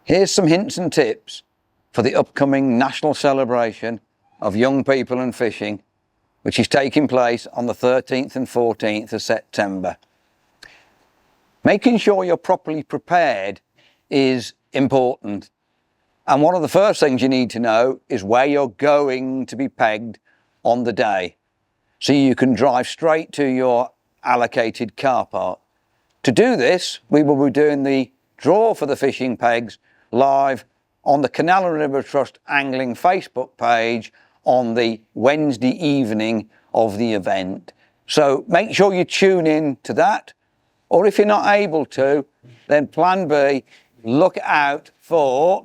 Here's some hints and tips for the upcoming national celebration of young people and fishing, which is taking place on the 13th and 14th of September. Making sure you're properly prepared is important. And one of the first things you need to know is where you're going to be pegged on the day, so you can drive straight to your allocated car park. To do this, we will be doing the draw for the fishing pegs live on the Canal and River Trust Angling Facebook page on the Wednesday evening of the event. So make sure you tune in to that, or if you're not able to, then plan B, look out for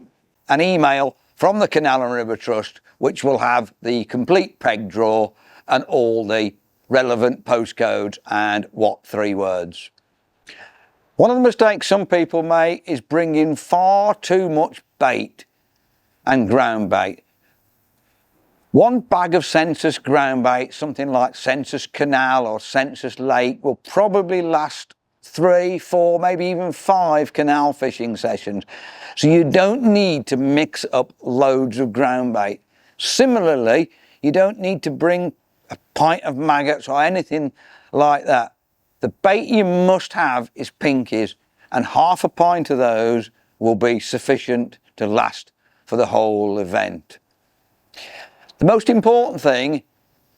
an email from the Canal and River Trust, which will have the complete peg draw and all the relevant postcodes and what 3 words. One of the mistakes some people make is bringing far too much bait and ground bait. One bag of Census ground bait, something like Census Canal or Census Lake, will probably last 3, 4, maybe even 5 canal fishing sessions. So you don't need to mix up loads of ground bait. Similarly, you don't need to bring a pint of maggots or anything like that. The bait you must have is pinkies, and half a pint of those will be sufficient to last for the whole event. The most important thing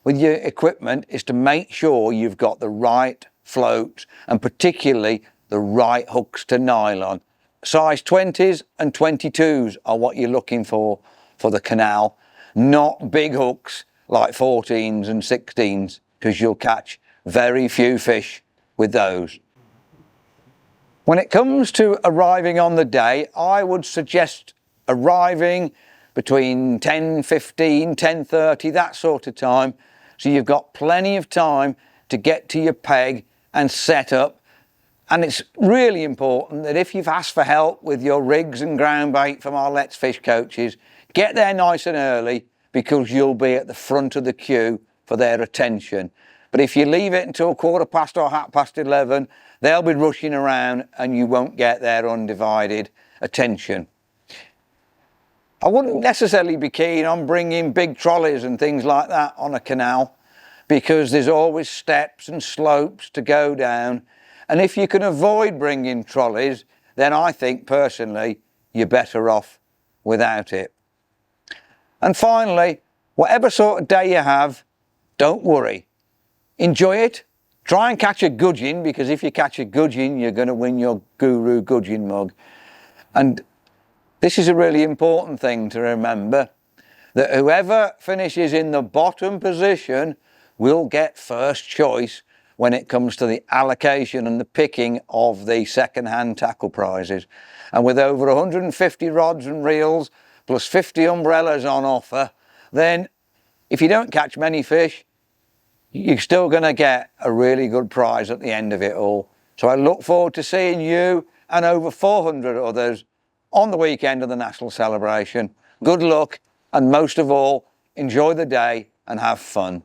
with your equipment is to make sure you've got the right floats, and particularly the right hooks to nylon. Size 20s and 22s are what you're looking for the canal, not big hooks like 14s and 16s, because you'll catch very few fish with those. When it comes to arriving on the day, I would suggest arriving between 10:15, 10:30, that sort of time, so you've got plenty of time to get to your peg and set up. And it's really important that if you've asked for help with your rigs and ground bait from our Let's Fish coaches, get there nice and early, because you'll be at the front of the queue for their attention. But if you leave it until 11:15 or 11:30, they'll be rushing around and you won't get their undivided attention. I wouldn't necessarily be keen on bringing big trolleys and things like that on a canal, because there's always steps and slopes to go down. And if you can avoid bringing trolleys, then I think personally you're better off without it. And finally, whatever sort of day you have, don't worry. Enjoy it. Try and catch a gudgeon, because if you catch a gudgeon, you're going to win your Guru Gudgeon mug. And this is a really important thing to remember, that whoever finishes in the bottom position will get first choice when it comes to the allocation and the picking of the second-hand tackle prizes. And with over 150 rods and reels plus 50 umbrellas on offer, then if you don't catch many fish, you're still going to get a really good prize at the end of it all. So I look forward to seeing you and over 400 others on the weekend of the national celebration. Good luck, and most of all, enjoy the day and have fun.